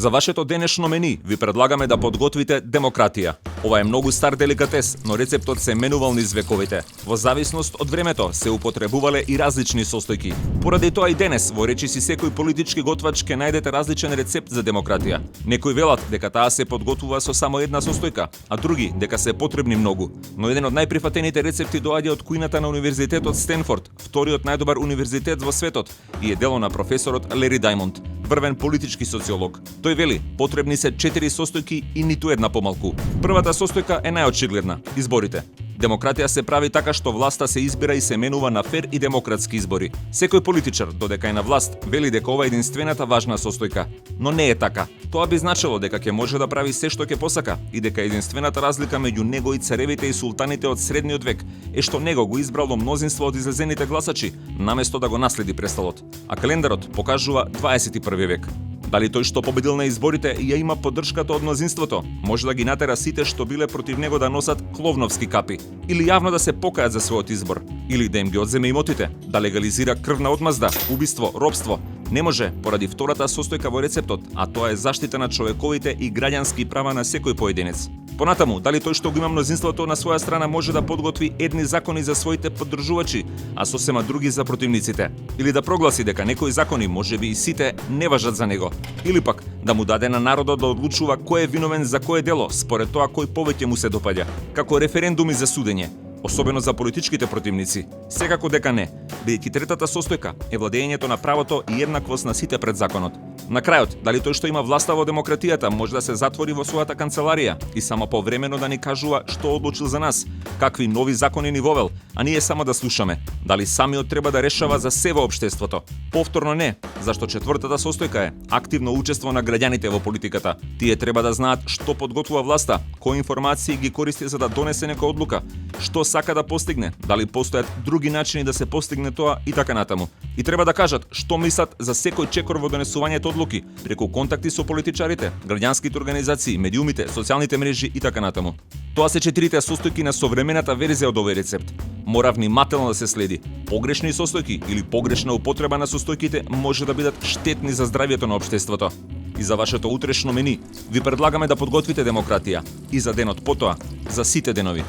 За вашето денешно мени ви предлагаме да подготвите демократија. Ова е многу стар деликатес, но рецептот се менувал низ вековите. Во зависност од времето се употребувале и различни состојки. Поради тоа и денес во речиси секој политички готвач ќе најдете различен рецепт за демократија. Некои велат дека таа се подготвува со само една состојка, а други дека се потребни многу. Но еден од најприфатените рецепти доаѓа од кујната на универзитетот Стенфорд, вториот најдобар универзитет во светот, и е дело на професорот Лери Даймонд, врвен политички социолог. Тој вели, потребни се 4 состојки и ниту една помалку. Првата состојка е најочигледна – изборите. Демократија се прави така што власта се избира и се менува на фер и демократски избори. Секој политичар, додека е на власт, вели дека ова е единствената важна состојка. Но не е така. Тоа би значило дека ќе може да прави се што ќе посака и дека единствената разлика меѓу него и царевите и султаните од средниот век е што него го избрало мнозинство од излезените гласачи, наместо да го наследи престолот. А календарот покажува 21 век. Дали тој што победил на изборите ја има поддршката од мнозинството, може да ги натера сите што биле против него да носат кловновски капи, или јавно да се покајат за својот избор, или да им ги одземе имотите, да легализира крвна одмазда, убиство, робство. Не може поради втората состојка во рецептот, а тоа е заштита на човековите и граѓански права на секој поединец. Понатаму, дали тој што го има мнозинството на своја страна може да подготви едни закони за своите поддржувачи, а сосема други за противниците, или да прогласи дека некои закони, можеби и сите, не важат за него, или пак да му даде на народот да одлучува кој е виновен за кое дело, според тоа кој повеќе му се допаѓа, како референдуми за судење, особено за политичките противници. Секако дека не, бидејќи третата состојка е владењето на правото и еднаквост на сите пред законот. На крајот, дали тој што има власта во демократијата може да се затвори во својата канцеларија и само повремено да ни кажува што одлучил за нас, какви нови закони ни вовел, а ние само да слушаме. Дали самиот треба да решава за се во општеството? Повторно не, зашто четвртата состојка е активно учество на граѓаните во политиката. Тие треба да знаат што подготвува власта, кои информации ги користи за да донесе некоја одлука, што сака да постигне, дали постојат други начини да се постигне тоа и така натаму. И треба да кажат што мислат за секој чекор во донесувањето одлуки, преку контакти со политичарите, граѓанските организации, медиумите, социјалните мрежи и така натаму. Тоа се 4 состојки на современата верзија од овој рецепт. Мора внимателно да се следи. Погрешни состојки или погрешна употреба на состојките може да бидат штетни за здравјето на општеството. И за вашето утрешно мени ви предлагаме да подготвите демократија и за денот потоа, за сите денови.